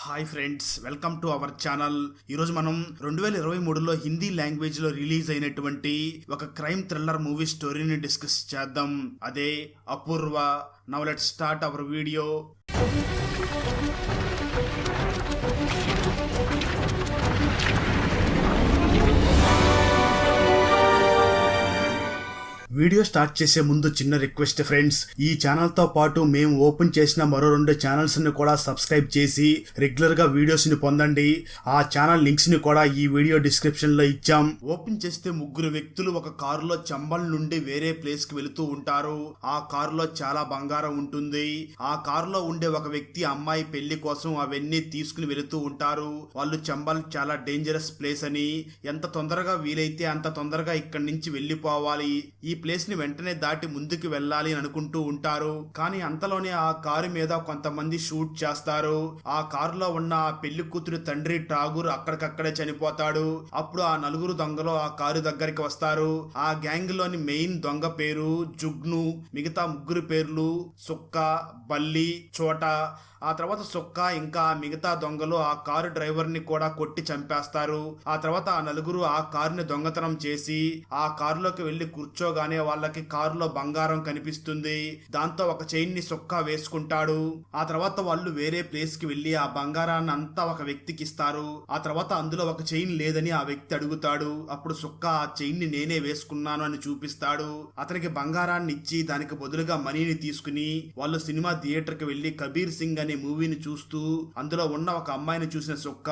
Hi friends, welcome to our channel. ఈరోజు మనం 2023లో హిందీ లాంగ్వేజ్ లో రిలీజ్ అయినటువంటి ఒక క్రైమ్ థ్రిల్లర్ మూవీ స్టోరీని డిస్కస్ చేద్దాం. అదే Apurva. Now let's start our video. Video start చేసే ముందు చిన్న రిక్వెస్ట్ ఫ్రెండ్స్, ఈ ఛానల్ తో పాటు మేము ఓపెన్ చేసిన మరో 2 ఛానల్స్ ని కూడా సబ్స్క్రైబ్ చేసి రెగ్యులర్ గా వీడియోస్ ని పొందండి. ఆ ఛానల్ లింక్స్ ని కూడా ఈ వీడియో డిస్క్రిప్షన్ లో ఇచ్చాం. ఓపెన్ చేస్తే 3 వ్యక్తులు ఒక కారులో చంబల్ నుండి వేరే ప్లేస్ కి వెళుతూ ఉంటారు. ఆ కారులో చాలా బంగారం ఉంటుంది. ఆ కారులో ఉండే ఒక వ్యక్తి అమ్మాయి పెళ్లి కోసం అవన్నీ తీసుకుని వెళుతూ ఉంటారు. వాళ్ళు చంబల్ చాలా డేంజరస్ ప్లేస్ అని, ఎంత తొందరగా వీలైతే అంత తొందరగా ఇక్కడి నుంచి వెళ్లిపోవాలి, ఈ ప్లేస్ ని వెంటనే దాటి ముందుకు వెళ్ళాలి అని అనుకుంటూ ఉంటారు. కానీ అంతలోనే ఆ కారు మీద కొంతమంది షూట్ చేస్తారు. ఆ కారులో ఉన్న ఆ పెళ్లి కూతురు తండ్రి ఠాగూర్ అక్కడికక్కడే చనిపోతాడు. అప్పుడు ఆ 4 దొంగలు ఆ కారు దగ్గరికి వస్తారు. ఆ గ్యాంగ్ లోని మెయిన్ దొంగ పేరు జుగ్ను, మిగతా 3 పేర్లు సుక్క, బల్లి, చోట. ఆ తర్వాత సుక్క ఇంకా మిగతా దొంగలు ఆ కారు డ్రైవర్ ని కూడా కొట్టి చంపేస్తారు. ఆ తర్వాత ఆ 4 ఆ కారుని దొంగతనం చేసి ఆ కారులోకి వెళ్లి కూర్చోగానే వాళ్ళకి కారులో బంగారం కనిపిస్తుంది. దాంతో ఒక చైన్ ని సుక్క వేసుకుంటాడు. ఆ తర్వాత వాళ్ళు వేరే ప్లేస్ కి వెళ్లి ఆ బంగారాన్ని అంతా ఒక వ్యక్తికి ఇస్తారు. ఆ తర్వాత అందులో ఒక చైన్ లేదని ఆ వ్యక్తి అడుగుతాడు. అప్పుడు సుక్క ఆ చైన్ ని నేనే వేసుకున్నాను అని చూపిస్తాడు. అతనికి బంగారాన్ని ఇచ్చి దానికి బదులుగా మనీని తీసుకుని వాళ్ళు సినిమా థియేటర్ కి వెళ్లి కబీర్ సింగ్ అనే మూవీని చూస్తూ అందులో ఉన్న ఒక అమ్మాయిని చూసిన సుక్క,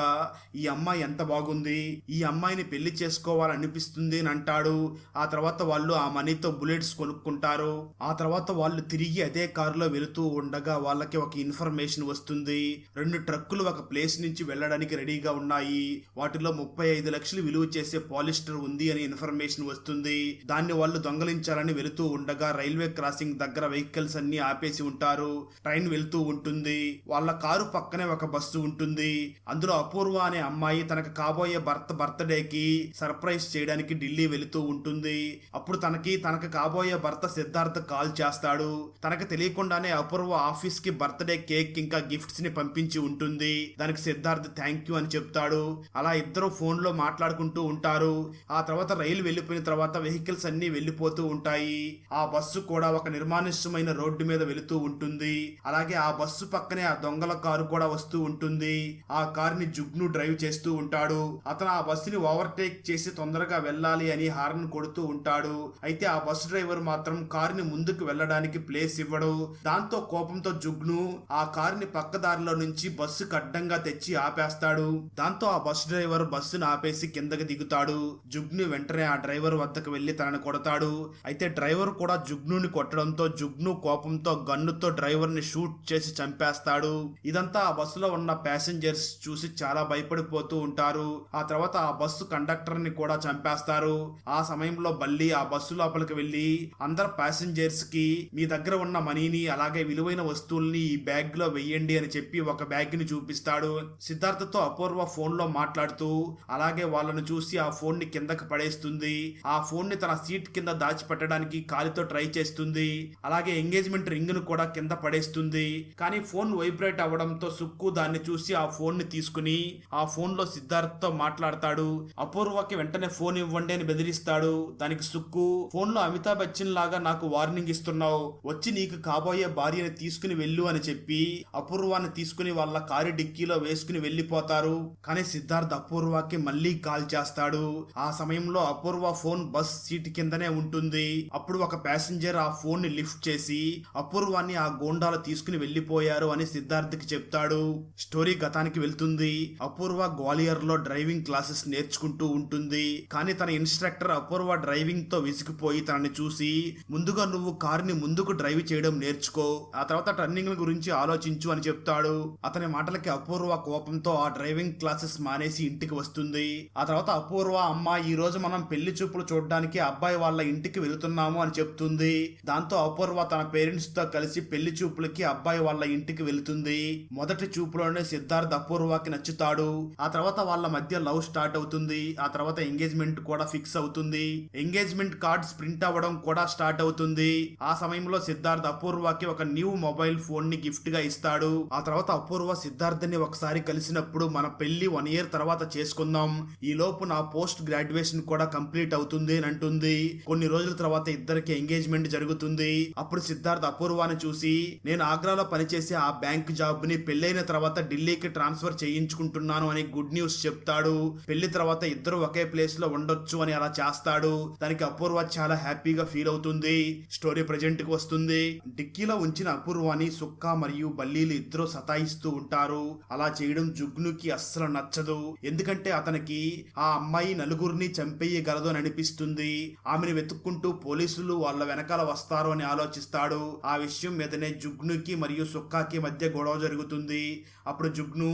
ఈ అమ్మాయి ఎంత బాగుంది, ఈ అమ్మాయిని పెళ్లి చేసుకోవాలనిపిస్తుంది అని అంటాడు. ఆ తర్వాత వాళ్ళు ఆ మనీతో బుల్లెట్స్ కొనుక్కుంటారు. ఆ తర్వాత వాళ్ళు తిరిగి అదే కారులో వెళుతూ ఉండగా వాళ్ళకి ఒక ఇన్ఫర్మేషన్ వస్తుంది. 2 ట్రక్కులు ఒక ప్లేస్ నుంచి వెళ్ళడానికి రెడీగా ఉన్నాయి. వాటిలో 35 లక్షలు విలువ చేసే పాలిస్టర్ ఉంది అని ఇన్ఫర్మేషన్ వస్తుంది. దాన్ని వాళ్ళు దొంగలించాలని వెళుతూ ఉండగా రైల్వే క్రాసింగ్ దగ్గర వెహికల్స్ అన్ని ఆపేసి ఉంటారు. ట్రైన్ వెళ్తూ ఉంటుంది. వాళ్ళ కారు పక్కనే ఒక బస్సు ఉంటుంది. అందులో అపూర్వ అనే అమ్మాయి తనకు కాబోయే బర్త్డేకి సర్ప్రైజ్ చేయడానికి ఢిల్లీ వెళుతూ ఉంటుంది. అప్పుడు తనకు కాబోయే భర్త సిద్ధార్థ్ కాల్ చేస్తాడు. తనకు తెలియకుండానే అపూర్వ ఆఫీస్ కి బర్త్డే కేక్ ఇంకా గిఫ్ట్స్ ని పంపించి ఉంటుంది. దానికి సిద్ధార్థ్ థ్యాంక్ యూ అని చెప్తాడు. అలా ఇద్దరు ఫోన్ లో మాట్లాడుకుంటూ ఉంటారు. ఆ తర్వాత రైలు వెళ్లిపోయిన తర్వాత వెహికల్స్ అన్ని వెళ్లిపోతూ ఉంటాయి. ఆ బస్సు కూడా ఒక నిర్మానుష్యమైన రోడ్డు మీద వెళుతూ ఉంటుంది. అలాగే ఆ బస్సు పక్కనే ఆ దొంగల కారు కూడా వస్తూ ఉంటుంది. ఆ కారుని జుగ్ను డ్రైవ్ చేస్తూ ఉంటాడు. అతను ఆ బస్సుని ఓవర్టేక్ చేసి తొందరగా వెళ్ళాలి అని హార్న్ కొడుతూ ఉంటాడు. అయితే ఆ బస్సు డ్రైవర్ మాత్రం కారుని ముందుకు వెళ్ళడానికి ప్లేస్ ఇవ్వడు. దాంతో కోపంతో జుగ్ను ఆ కారుని పక్కదారిలో నుంచి బస్సుకు అడ్డంగా తెచ్చి ఆపేస్తాడు. దాంతో ఆ బస్సు డ్రైవర్ బస్సును ఆపేసి కిందకి దిగుతాడు. జుగ్ను వెంటనే ఆ డ్రైవర్ వద్దకు వెళ్లి తనని కొడతాడు. అయితే డ్రైవర్ కూడా జుగ్నుని కొట్టడంతో జుగ్ను కోపంతో గన్నుతో డ్రైవర్ ని షూట్ చేసి చంపేస్తాడు. ఇదంతా ఆ బస్సులో ఉన్న ప్యాసింజర్స్ చూసి చాలా భయపడిపోతూ ఉంటారు. ఆ తర్వాత ఆ బస్సు కండక్టర్ ని కూడా చంపేస్తారు. ఆ సమయంలో బల్లి ఆ బస్సు లోపలికి వెళ్లి అందరు ప్యాసింజర్స్ కి మీ దగ్గర ఉన్న మనీని అలాగే విలువైన వస్తువుల్ని ఈ బ్యాగ్ లో వెయ్యండి అని చెప్పి ఒక బ్యాగ్ ని చూపిస్తాడు. సిద్ధార్థతో అపూర్వ ఫోన్ లో మాట్లాడుతూ అలాగే వాళ్ళను చూసి ఆ ఫోన్ ని కిందకి పడేస్తుంది. ఆ ఫోన్ ని తన సీట్ కింద దాచిపెట్టడానికి కాలితో ట్రై చేస్తుంది. అలాగే ఎంగేజ్మెంట్ రింగ్ ను కూడా కింద పడేస్తుంది. కానీ ఫోన్ వైబ్రేట్ అవ్వడంతో సుక్కు దాన్ని చూసి ఆ ఫోన్ ని తీసుకుని ఆ ఫోన్ లో సిద్ధార్థ్ తో మాట్లాడతాడు. అపూర్వకి వెంటనే ఫోన్ ఇవ్వండి అని బెదిరిస్తాడు. దానికి సుక్కు, ఫోన్ లో అమితాబ్ బచ్చన్ లాగా నాకు వార్నింగ్ ఇస్తున్నావు, వచ్చి నీకు కాబోయే భార్యని తీసుకుని వెళ్ళు అని చెప్పి అపూర్వాన్ని తీసుకుని వాళ్ళ కారు డిక్కీలో వేసుకుని వెళ్లిపోతారు. కానీ సిద్ధార్థ్ అపూర్వకి మళ్ళీ కాల్ చేస్తాడు. ఆ సమయంలో అపూర్వ ఫోన్ బస్ సీట్ కిందనే ఉంటుంది. అప్పుడు ఒక ప్యాసింజర్ ఆ ఫోన్ ని లిఫ్ట్ చేసి అపూర్వాన్ని ఆ గోండాలు తీసుకుని వెళ్లిపోయారు అని సిద్ధార్థ్ కి చెప్తాడు. స్టోరీ గతానికి వెళ్తుంది. అపూర్వ గ్వాలియర్ లో డ్రైవింగ్ క్లాసెస్ నేర్చుకుంటూ ఉంటుంది. కానీ తన ఇన్స్ట్రక్టర్ అపూర్వ డ్రైవింగ్ తో విసిగిపోయి తనని చూసి, ముందుగా నువ్వు కారుని ముందుకు డ్రైవ్ చేయడం నేర్చుకో, ఆ తర్వాత టర్నింగ్ గురించి ఆలోచించు అని చెప్తాడు. అతని మాటలకి అపూర్వ కోపంతో ఆ డ్రైవింగ్ క్లాసెస్ మానేసి ఇంటికి వస్తుంది. ఆ తర్వాత అపూర్వ, అమ్మ ఈ రోజు మనం పెళ్లి చూపులు చూడడానికి అబ్బాయి వాళ్ళ ఇంటికి వెళుతున్నాము అని చెప్తుంది. దాంతో అపూర్వ తన పేరెంట్స్ తో కలిసి పెళ్లి చూపులకి అబ్బాయి వాళ్ళ ఇంటికి వెళుతుంది. మొదటి చూపులోనే సిద్ధార్థ్ అపూర్వకి నచ్చుతాడు. ఆ తర్వాత వాళ్ళ మధ్య లవ్ స్టార్ట్ అవుతుంది. ఆ తర్వాత ఎంగేజ్మెంట్ కూడా ఫిక్స్ అవుతుంది. ఎంగేజ్మెంట్ కార్డ్స్ ప్రింట్ అవ్వడం కూడా స్టార్ట్ అవుతుంది. ఆ సమయంలో సిద్ధార్థ్ అపూర్వకి ఒక న్యూ మొబైల్ ఫోన్ ని గిఫ్ట్ గా ఇస్తాడు. ఆ తర్వాత అపూర్వ సిద్ధార్థ్ ని ఒకసారి కలిసినప్పుడు మన పెళ్లి 1 year తర్వాత చేసుకుందాం, ఈ లోపు నా పోస్ట్ గ్రాడ్యుయేషన్ కూడా కంప్లీట్ అవుతుంది అని అంటుంది. కొన్ని రోజుల తర్వాత ఇద్దరికి ఎంగేజ్మెంట్ జరుగుతుంది. అప్పుడు సిద్ధార్థ్ అపూర్వాని చూసి, నేను ఆగ్రాలో పనిచేసే ఆ బ్యాంక్ జాబ్ ని పెళ్లైన తర్వాత ఢిల్లీకి ట్రాన్స్ఫర్ చేయించుకుంటున్నాను అని గుడ్ న్యూస్ చెప్తాడు. పెళ్లి తర్వాత ఇద్దరు ఒకే ప్లేస్ లో ఉండొచ్చు అని అలా చేస్తాడు. దానికి అపూర్వ చాలా హ్యాపీగా ఫీల్ అవుతుంది. స్టోరీ ప్రెజెంట్ కి వస్తుంది. డిక్కీలో ఉంచిన అపూర్వాని సుక్క మరియు బల్లీలు ఇద్దరు సతాయిస్తూ ఉంటారు. అలా చేయడం జుగ్నుకి అస్సలు నచ్చదు. ఎందుకంటే అతనికి ఆ అమ్మాయి నలుగురిని చంపేయగలదు అని అనిపిస్తుంది. ఆమెను వెతుక్కుంటూ పోలీసులు వాళ్ళ వెనకాల వస్తారు అని ఆలోచిస్తాడు. ఆ విషయం మీదనే జుగ్నుకి మరియు సుక్కాకి మధ్య గొడవ జరుగుతుంది. అప్పుడు జుగ్ను,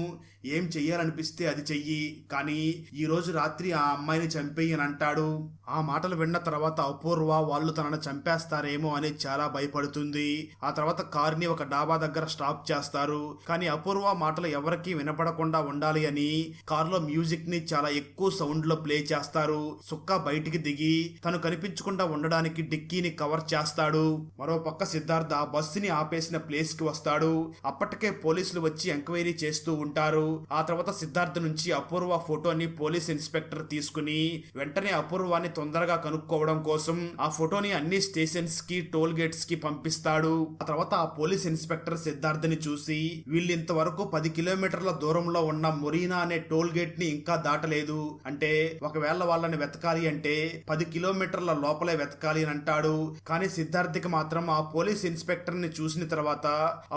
ఏం చెయ్యాలనిపిస్తే అది చెయ్యి, కానీ ఈ రోజు రాత్రి ఆ అమ్మాయిని చంపేయి అని అంటాడు. ఆ మాటలు విన్న తర్వాత అపూర్వ వాళ్ళు తనను చంపేస్తారేమో అని చాలా భయపడుతుంది. ఆ తర్వాత కారుని ఒక డాబా దగ్గర స్టాప్ చేస్తారు. కానీ అపూర్వ మాటలు ఎవరికి వినపడకుండా ఉండాలి అని కారులో మ్యూజిక్ ని చాలా ఎక్కువ సౌండ్ లో ప్లే చేస్తారు. సుక్క బయటికి దిగి తను కనిపించకుండా ఉండడానికి డిక్కీని కవర్ చేస్తాడు. మరో పక్క సిద్ధార్థ్ ఆ బస్సుని ఆపేసిన ప్లేస్ కి వస్తాడు. అప్పటికే పోలీసులు వచ్చి ఎంక్వైరీ చేస్తూ ఉంటారు. ఆ తర్వాత సిద్ధార్థ్ నుంచి అపూర్వ ఫోటోని పోలీస్ ఇన్స్పెక్టర్ తీసుకుని వెంటనే అపూర్వాన్ని తొందరగా కనుక్కోవడం కోసం ఆ ఫోటోని అన్ని స్టేషన్స్ కి టోల్ గేట్స్ కి పంపిస్తాడు. ఆ తర్వాత ఆ పోలీస్ ఇన్స్పెక్టర్ సిద్ధార్థ్ ని చూసి, వీళ్ళు ఇంతవరకు 10 కిలోమీటర్ల దూరంలో ఉన్న మొరీనా అనే టోల్ గేట్ ని ఇంకా దాటలేదు, అంటే ఒకవేళ వాళ్ళని వెతకాలి అంటే 10 కిలోమీటర్ల లోపలే వెతకాలి అని అంటాడు. కానీ సిద్ధార్థ్కి మాత్రం ఆ పోలీస్ ఇన్స్పెక్టర్ ని చూసిన తర్వాత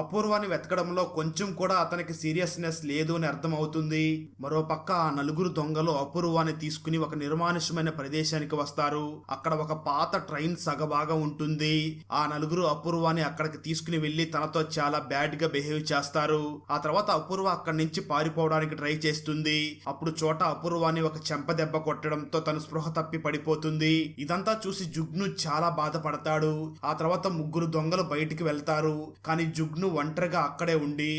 అపూర్వాన్ని వెతకడంలో కొంచెం కూడా అతనికి సీరియస్నెస్ లేదు అని అర్థం అవుతుంది. మరో పక్క ఆ నలుగురు దొంగలు అపూర్వాన్ని తీసుకుని ఒక నిర్మానుష్యమైన ప్రదేశానికి వస్తారు. అక్కడ ఒక పాత ట్రైన్ సగభాగం ఉంటుంది. ఆ నలుగురు అపూర్వాన్ని అక్కడికి తీసుకుని వెళ్లి తనతో చాలా బ్యాడ్ గా బిహేవ్ చేస్తారు. ఆ తర్వాత అపూర్వ అక్కడి నుంచి పారిపోవడానికి ట్రై చేస్తుంది. అప్పుడు చోట అపూర్వాన్ని ఒక చెంప దెబ్బ కొట్టడంతో తను స్పృహ తప్పి పడిపోతుంది. ఇదంతా చూసి జుగ్ను చాలా బాధపడతాడు. ఆ తర్వాత ముగ్గురు దొంగలు బయటికి వెళ్తారు. కానీ జుగ్ను ఒంటరిగా అక్కడే ఉండి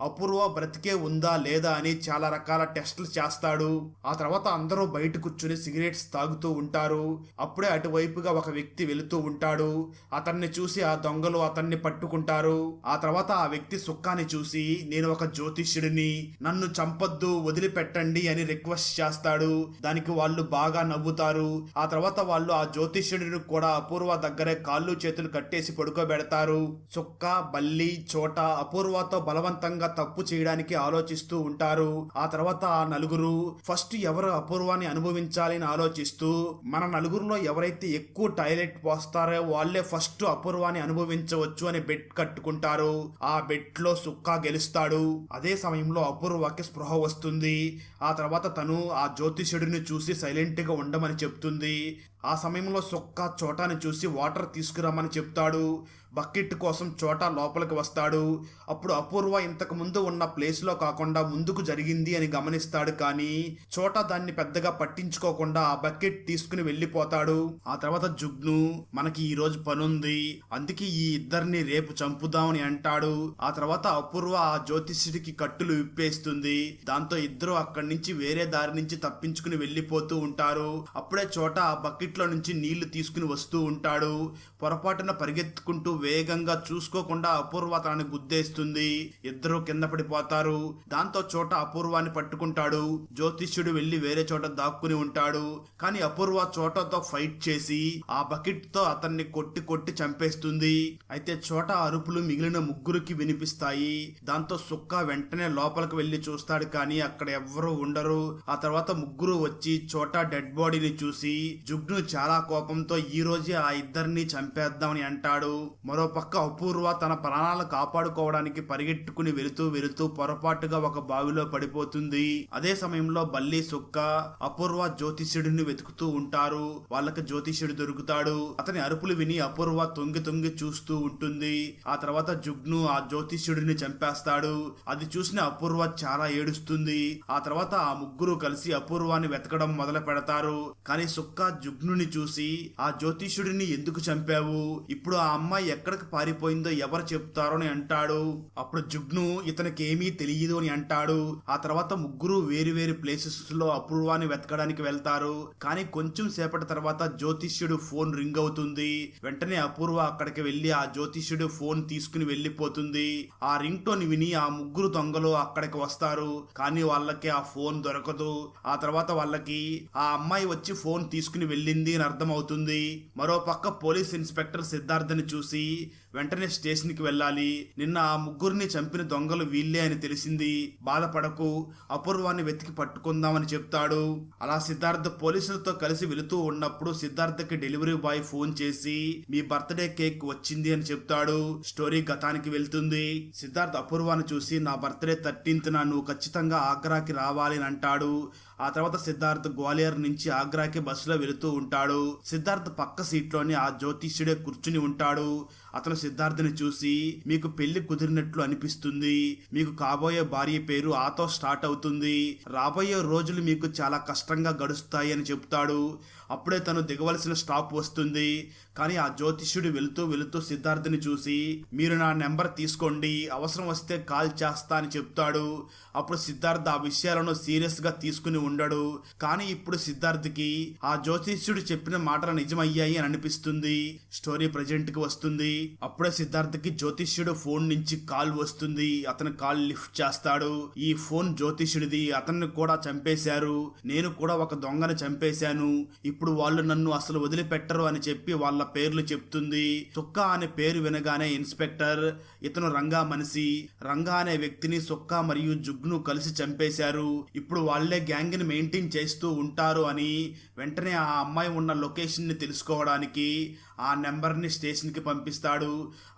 అపూర్వ బ్రతికే ఉందా లేదా అని చాలా రకాల టెస్టులు చేస్తాడు. ఆ తర్వాత అందరూ బయట కూర్చుని సిగరెట్స్ తాగుతూ ఉంటారు. అప్పుడే అటువైపుగా ఒక వ్యక్తి వెళుతూ ఉంటాడు. అతన్ని చూసి ఆ దొంగలు అతన్ని పట్టుకుంటారు. ఆ తర్వాత ఆ వ్యక్తి సుక్కాని చూసి, నేను ఒక జ్యోతిష్యుడిని, నన్ను చంపొద్దు, వదిలిపెట్టండి అని రిక్వెస్ట్ చేస్తాడు. దానికి వాళ్ళు బాగా నవ్వుతారు. ఆ తర్వాత వాళ్ళు ఆ జ్యోతిష్యుడిని కూడా అపూర్వ దగ్గరే కాళ్ళు చేతులు కట్టేసి పడుకోబెడతారు. సుక్క, బల్లి, చోట అపూర్వతో బలవంతంగా తప్పు చేయడానికి ఆలోచిస్తూ ఉంటారు. ఆ తర్వాత ఆ నలుగురు ఫస్ట్ ఎవరు అపూర్వాన్ని అనుభవించాలని ఆలోచిస్తూ, మన నలుగురులో ఎవరైతే ఎక్కువ టాయిలెట్ పోస్తారో వాళ్లే ఫస్ట్ అపూర్వాన్ని అనుభవించవచ్చు అని బెట్ కట్టుకుంటారు. ఆ బెట్ లో సుక్కా గెలుస్తాడు. అదే సమయంలో అపూర్వకి స్పృహ వస్తుంది. ఆ తర్వాత తను ఆ జ్యోతిష్యుడిని చూసి సైలెంట్ గా ఉండమని చెప్తుంది. ఆ సమయంలో సుక్క చోటాని చూసి వాటర్ తీసుకురమ్మని చెప్తాడు. బకెట్ కోసం చోటా లోపలికి వస్తాడు. అప్పుడు అపూర్వ ఇంతకు ముందు ఉన్న ప్లేస్ లో కాకుండా ముందుకు జరిగింది అని గమనిస్తాడు. కానీ చోటా దాన్ని పెద్దగా పట్టించుకోకుండా ఆ బకెట్ తీసుకుని వెళ్లిపోతాడు. ఆ తర్వాత జుగ్ను, మనకి ఈ రోజు పనుంది, అందుకే ఈ ఇద్దరిని రేపు చంపుదామని అంటాడు. ఆ తర్వాత అపూర్వ ఆ జ్యోతిష్యుడికి కట్టులు విప్పేస్తుంది. దాంతో ఇద్దరు అక్కడి నుంచి వేరే దారి నుంచి తప్పించుకుని వెళ్లిపోతూ ఉంటారు. అప్పుడే చోటా ఆ బకెట్ లో నుంచి నీళ్లు తీసుకుని వస్తూ ఉంటాడు. పొరపాటున పరిగెత్తుకుంటూ వేగంగా చూసుకోకుండా అపూర్వ తనని గుద్దేస్తుంది. ఇద్దరు కింద పడిపోతారు. దాంతో చోట అపూర్వాన్ని పట్టుకుంటాడు. జ్యోతిష్యుడు వెళ్లి వేరే చోట దాక్కుని ఉంటాడు. కానీ అపూర్వ చోటతో ఫైట్ చేసి ఆ బకెట్ తో అతన్ని కొట్టి కొట్టి చంపేస్తుంది. అయితే చోట అరుపులు మిగిలిన ముగ్గురికి వినిపిస్తాయి. దాంతో సుక్క వెంటనే లోపలికి వెళ్లి చూస్తాడు. కానీ అక్కడ ఎవ్వరూ ఉండరు. ఆ తర్వాత ముగ్గురు వచ్చి చోట డెడ్ బాడీని చూసి జుగ్ను చాలా కోపంతో ఈ రోజే ఆ ఇద్దరిని చంపేద్దామని అంటాడు. మరో పక్క అపూర్వ తన ప్రాణాలు కాపాడుకోవడానికి పరిగెట్టుకుని వెళుతూ పొరపాటుగా ఒక బావిలో పడిపోతుంది. అదే సమయంలో బల్లి, సుక్క అపూర్వ జ్యోతిష్యుడిని వెతుకుతూ ఉంటారు. వాళ్ళకి జ్యోతిష్యుడు దొరుకుతాడు. అతని అరుపులు విని అపూర్వ తొంగి తొంగి చూస్తూ ఉంటుంది. ఆ తర్వాత జుగ్ను ఆ జ్యోతిష్యుడిని చంపేస్తాడు. అది చూసిన అపూర్వ చాలా ఏడుస్తుంది. ఆ తర్వాత ఆ ముగ్గురు కలిసి అపూర్వాన్ని వెతకడం మొదలు పెడతారు. కానీ సుక్క జుగ్ను జుగ్నుని చూసి ఆ జ్యోతిష్యుడిని ఎందుకు చంపావు, ఇప్పుడు ఆ అమ్మాయి ఎక్కడికి పారిపోయిందో ఎవరు చెప్తారో అని అంటాడు. అప్పుడు జుగ్ను ఇతనికి ఏమీ తెలియదు అని అంటాడు. ఆ తర్వాత ముగ్గురు వేరు వేరు ప్లేసెస్ లో అపూర్వాన్ని వెతకడానికి వెళ్తారు. కానీ కొంచెం సేపటి తర్వాత జ్యోతిష్యుడు ఫోన్ రింగ్ అవుతుంది. వెంటనే అపూర్వ అక్కడికి వెళ్లి ఆ జ్యోతిష్యుడు ఫోన్ తీసుకుని వెళ్లిపోతుంది. ఆ రింగ్ టోన్ విని ఆ ముగ్గురు దొంగలు అక్కడికి వస్తారు. కానీ వాళ్ళకి ఆ ఫోన్ దొరకదు. ఆ తర్వాత వాళ్ళకి ఆ అమ్మాయి వచ్చి ఫోన్ తీసుకుని వెళ్ళింది అని అర్థం అవుతుంది. మరో పక్క పోలీస్ ఇన్స్పెక్టర్ సిద్ధార్థని చూసి వెంటనే స్టేషన్ కి వెళ్ళాలి, నిన్న ఆ ముగ్గురిని చంపిన దొంగలు వీళ్ళే అని తెలిసింది, బాధపడకు, అపూర్వాన్ని వెతికి పట్టుకుందామని చెప్తాడు. అలా సిద్ధార్థ్ పోలీసులతో కలిసి వెళుతూ ఉన్నప్పుడు సిద్ధార్థకి డెలివరీ బాయ్ ఫోన్ చేసి మీ బర్త్డే కేక్ వచ్చింది అని చెప్తాడు. స్టోరీ గతానికి వెళ్తుంది. సిద్ధార్థ్ అపూర్వాన్ని చూసి నా బర్త్డే 13th నువ్వు ఖచ్చితంగా ఆగ్రాకి రావాలి అని అంటాడు. ఆ తర్వాత సిద్ధార్థ్ గ్వాలియర్ నుంచి ఆగ్రాకి బస్సులో వెళుతూ ఉంటాడు. సిద్ధార్థ్ పక్క సీట్లోని ఆ జ్యోతిష్యుడే కూర్చుని ఉంటాడు. అతను సిద్ధార్థని చూసి మీకు పెళ్లి కుదిరినట్లు అనిపిస్తుంది, మీకు కాబోయే భార్య పేరు ఆతో స్టార్ట్ అవుతుంది, రాబోయే రోజులు మీకు చాలా కష్టంగా గడుస్తాయి అని చెప్తాడు. అప్పుడే తను దిగవలసిన స్టాప్ వస్తుంది. కానీ ఆ జ్యోతిష్యుడు వెళుతూ వెళుతూ సిద్ధార్థని చూసి మీరు నా నెంబర్ తీసుకోండి, అవసరం వస్తే కాల్ చేస్తా అని చెప్తాడు. అప్పుడు సిద్ధార్థ్ ఆ విషయాలను సీరియస్ గా తీసుకుని ఉండడు. కానీ ఇప్పుడు సిద్ధార్థ్కి ఆ జ్యోతిష్యుడు చెప్పిన మాటలు నిజమయ్యాయి అని అనిపిస్తుంది. స్టోరీ ప్రజెంట్ కి వస్తుంది. అప్పుడే సిద్ధార్థ్కి జ్యోతిష్యుడు ఫోన్ నుంచి కాల్ వస్తుంది. అతను కాల్ లిఫ్ట్ చేస్తాడు. ఈ ఫోన్ జ్యోతిష్యుడిది, అతన్ని కూడా చంపేశారు, నేను కూడా ఒక దొంగని చంపేశాను, ఇప్పుడు వాళ్ళు నన్ను అసలు వదిలిపెట్టరు అని చెప్పి వాళ్ళ పేర్లు చెప్తుంది. సుక్కా అనే పేరు వినగానే ఇన్స్పెక్టర్ ఇతను రంగా మనిషి, రంగా అనే వ్యక్తిని సుక్కా మరియు జుగ్ను కలిసి చంపేశారు, ఇప్పుడు వాళ్లే గ్యాంగ్ ని మెయింటైన్ చేస్తూ ఉంటారు అని వెంటనే ఆ అమ్మాయి ఉన్న లొకేషన్ ని తెలుసుకోవడానికి ఆ నెంబర్ ని స్టేషన్ కి పంపిస్తాడు.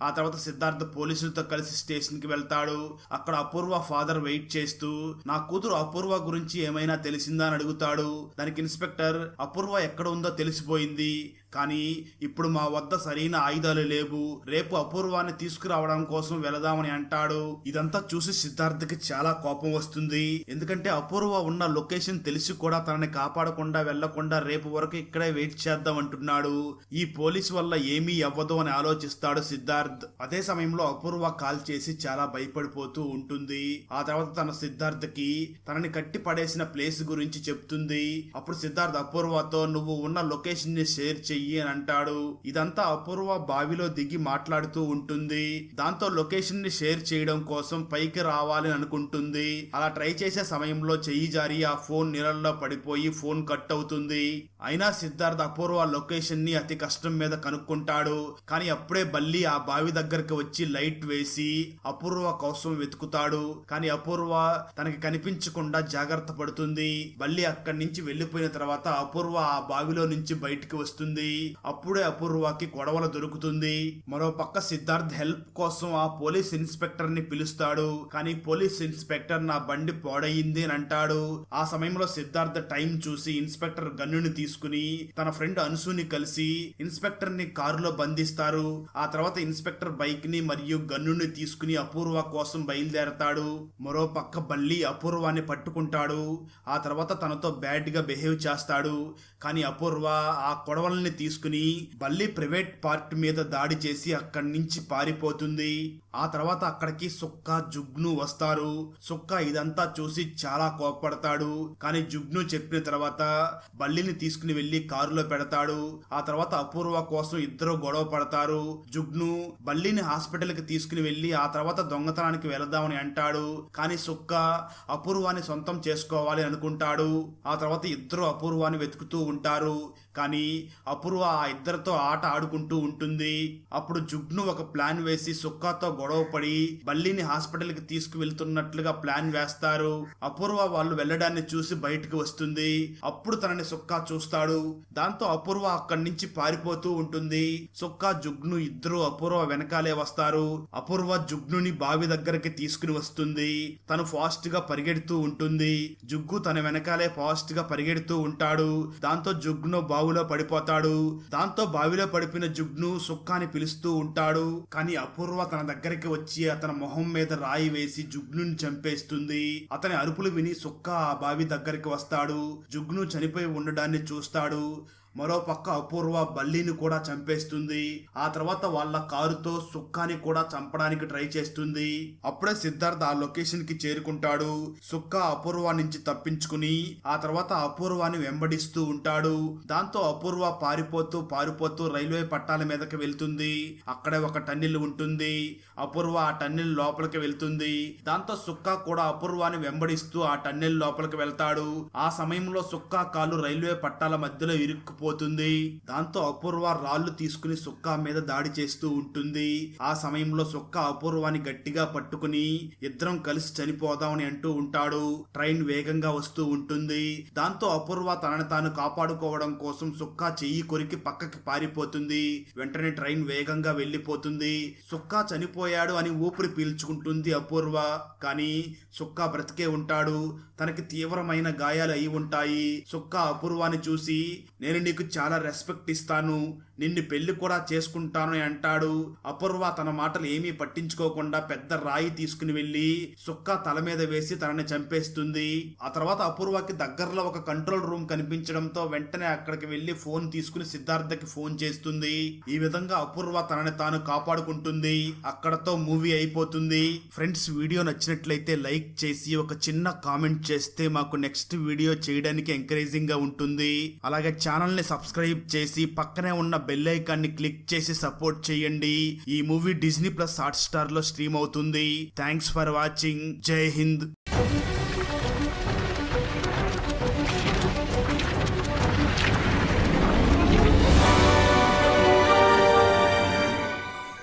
ఆ తర్వాత సిద్ధార్థ్ పోలీసులతో కలిసి స్టేషన్ కి వెళ్తాడు. అక్కడ అపూర్వ ఫాదర్ వెయిట్ చేస్తూ నా కూతురు అపూర్వ గురించి ఏమైనా తెలిసిందా అని అడుగుతాడు. దానికి ఇన్స్పెక్టర్ అపూర్వ ఎక్కడ ఉందో తెలిసిపోయింది, కానీ ఇప్పుడు మా వద్ద సరైన ఆయుధాలు లేవు, రేపు అపూర్వాన్ని తీసుకురావడం కోసం వెళదామని అంటాడు. ఇదంతా చూసి సిద్ధార్థ్కి చాలా కోపం వస్తుంది. ఎందుకంటే అపూర్వ ఉన్న లొకేషన్ తెలిసి కూడా తనని కాపాడకుండా వెళ్లకుండా రేపు వరకు ఇక్కడే వెయిట్ చేద్దాం అంటున్నాడు. ఈ పోలీస్ వల్ల ఏమీ అవ్వదు అని ఆలోచిస్తాడు సిద్ధార్థ్. అదే సమయంలో అపూర్వ కాల్ చేసి చాలా భయపడిపోతూ ఉంటుంది. ఆ తర్వాత తన సిద్ధార్థ్కి తనని కట్టి పడేసిన ప్లేస్ గురించి చెప్తుంది. అప్పుడు సిద్ధార్థ్ అపూర్వతో నువ్వు ఉన్న లొకేషన్ ని షేర్ చెయ్యి అని అంటాడు. ఇదంతా అపూర్వ బావిలో దిగి మాట్లాడుతూ ఉంటుంది. దాంతో లొకేషన్ ని షేర్ చేయడం కోసం పైకి రావాలని అనుకుంటుంది. అలా ట్రై చేసే సమయంలో చెయ్యి జారి ఆ ఫోన్ నీళ్ళల్లో పడిపోయి ఫోన్ కట్ అవుతుంది. అయినా సిద్ధార్థ్ అపూర్వ లొకేషన్ ని అతి కష్టం మీద కనుక్కుంటాడు. కానీ అప్పుడే బల్లి ఆ బావి దగ్గరకు వచ్చి లైట్ వేసి అపూర్వ కోసం వెతుకుతాడు. కానీ అపూర్వ తనకి కనిపించకుండా జాగ్రత్త పడుతుంది. బల్లి అక్కడి నుంచి వెళ్లిపోయిన తర్వాత అపూర్వ ఆ బావిలో నుంచి బయటికి వస్తుంది. అప్పుడే అపూర్వకి గొడవలు దొరుకుతుంది. మరో పక్క సిద్ధార్థ్ హెల్ప్ కోసం ఆ పోలీస్ ఇన్స్పెక్టర్ ని పిలుస్తాడు. కానీ పోలీస్ ఇన్స్పెక్టర్ నా బండి పాడయింది అని అంటాడు. ఆ సమయంలో సిద్ధార్థ్ టైం చూసి ఇన్స్పెక్టర్ గన్నుని తీసుకుని తన ఫ్రెండ్ అన్సుని కలిసి ఇన్స్పెక్టర్ ని కారులో బంధిస్తారు. ఆ తర్వాత ఇన్స్పెక్టర్ బైక్ ని మరియు గన్నుని తీసుకుని అపూర్వ కోసం బయలుదేరతాడు. మరో పక్క బల్లి అపూర్వాన్ని పట్టుకుంటాడు. ఆ తర్వాత తనతో బ్యాడ్ గా బిహేవ్ చేస్తాడు. కానీ అపూర్వ ఆ కొడవల్ని తీసుకుని బల్లి ప్రైవేట్ పార్ట్ మీద దాడి చేసి అక్కడి నుంచి పారిపోతుంది. ఆ తర్వాత అక్కడికి సుక్కా జుగ్ను వస్తారు. సుక్కా ఇదంతా చూసి చాలా కోపపడతాడు. కానీ జుగ్ను చెప్పిన తర్వాత బల్లిని తీసుకుని వెళ్లి కారులో పెడతాడు. ఆ తర్వాత అపూర్వ కోసం ఇద్దరు గొడవ పడతారు. జుగ్ను బల్లిని హాస్పిటల్ కి తీసుకుని వెళ్లి ఆ తర్వాత దొంగతనానికి వెళదామని అంటాడు. కానీ సుక్కా అపూర్వాన్ని సొంతం చేసుకోవాలి అనుకుంటాడు. ఆ తర్వాత ఇద్దరు అపూర్వాన్ని వెతుకుతూ ఉంటారు. కానీ అపూర్వ ఆ ఇద్దరితో ఆట ఆడుకుంటూ ఉంటుంది. అప్పుడు జుగ్ను ఒక ప్లాన్ వేసి సుక్కాతో గొడవ పడి బల్లిని హాస్పిటల్ కి తీసుకువెళ్తున్నట్లుగా ప్లాన్ వేస్తారు. అపూర్వ వాళ్ళు వెళ్లడాన్ని చూసి బయటికి వస్తుంది. అప్పుడు తనని సుక్కా చూస్తాడు. దాంతో అపూర్వ అక్కడి నుంచి పారిపోతూ ఉంటుంది. సుక్కా జుగ్ను ఇద్దరు అపూర్వ వెనకాలే వస్తారు. అపూర్వ జుగ్నుని బావి దగ్గరికి తీసుకుని వస్తుంది. తను ఫాస్ట్ గా పరిగెడుతూ ఉంటుంది. జుగ్గు తన వెనకాలే ఫాస్ట్ గా పరిగెడుతూ ఉంటాడు. దాంతో జుగ్ను బావిలో పడిపోతాడు. దాంతో బావిలో పడిపోయిన జుగ్ను సుక్కాని పిలుస్తూ ఉంటాడు. కానీ అపూర్వ తన దగ్గరికి వచ్చి అతని మొహం మీద రాయి వేసి జుగ్నుని చంపేస్తుంది. అతని అరుపులు విని సుక్కా ఆ బావి దగ్గరికి వస్తాడు. జుగ్ను చనిపోయి ఉండడాన్ని చూస్తాడు. మరోపక్క అపూర్వ బల్లిని కూడా చంపేస్తుంది. ఆ తర్వాత వాళ్ళ కారుతో సుక్కాని కూడా చంపడానికి ట్రై చేస్తుంది. అప్పుడే సిద్ధార్థ్ ఆ లొకేషన్ కి చేరుకుంటాడు. సుక్క అపూర్వ నుంచి తప్పించుకుని ఆ తర్వాత అపూర్వాని వెంబడిస్తూ ఉంటాడు. దాంతో అపూర్వ పారిపోతూ రైల్వే పట్టాల మీదకి వెళ్తుంది. అక్కడే ఒక టన్నెల్ ఉంటుంది. అపూర్వ ఆ టన్నెల్ లోపలికి వెళ్తుంది. దాంతో సుక్క కూడా అపూర్వాని వెంబడిస్తూ ఆ టన్నెల్ లోపలికి వెళ్తాడు. ఆ సమయంలో సుక్క కాలు రైల్వే పట్టాల మధ్యలో ఇరుక్కుపోతుంది. దాంతో అపూర్వ రాళ్లు తీసుకుని సుక్క మీద దాడి చేస్తూ ఉంటుంది. ఆ సమయంలో సుక్క అపూర్వాని గట్టిగా పట్టుకుని ఇద్దరం కలిసి చనిపోదామని అంటూ ఉంటాడు. ట్రైన్ వేగంగా వస్తూ ఉంటుంది. దాంతో అపూర్వ తనని తాను కాపాడుకోవడం కోసం సుక్క చెయ్యి కొరికి పక్కకి పారిపోతుంది. వెంటనే ట్రైన్ వేగంగా వెళ్లిపోతుంది. సుక్క చనిపోయాడు అని ఊపిరి పీల్చుకుంటుంది అపూర్వ. కానీ సుక్క బ్రతికే ఉంటాడు. తనకి తీవ్రమైన గాయాలు అయి ఉంటాయి. సుక్క అపూర్వాని చూసి నేను నీకు చాలా రెస్పెక్ట్ ఇస్తాను, నిన్ను పెళ్లి కూడా చేసుకుంటాను అని అంటాడు. అపూర్వ తన మాటలు ఏమీ పట్టించుకోకుండా పెద్ద రాయి తీసుకుని వెళ్లి సుక్క తల మీద వేసి తనని చంపేస్తుంది. ఆ తర్వాత అపూర్వకి దగ్గరలో ఒక కంట్రోల్ రూమ్ కనిపించడంతో వెంటనే అక్కడికి వెళ్లి ఫోన్ తీసుకుని సిద్ధార్థకి ఫోన్ చేస్తుంది. ఈ విధంగా అపూర్వ తనని తాను కాపాడుకుంటుంది. అక్కడతో మూవీ అయిపోతుంది. ఫ్రెండ్స్, వీడియో నచ్చినట్లయితే లైక్ చేసి ఒక చిన్న కామెంట్ చేస్తే మాకు నెక్స్ట్ వీడియో చేయడానికి ఎంకరేజింగ్ గా ఉంటుంది. అలాగే ఛానల్ ని సబ్స్క్రైబ్ చేసి పక్కనే ఉన్న బెల్ ఐకాన్ ని క్లిక్ చేసి సపోర్ట్ చేయండి. ఈ movie Disney plus hot star లో స్ట్రీమ్ అవుతుంది. Thanks for watching. జై హింద్.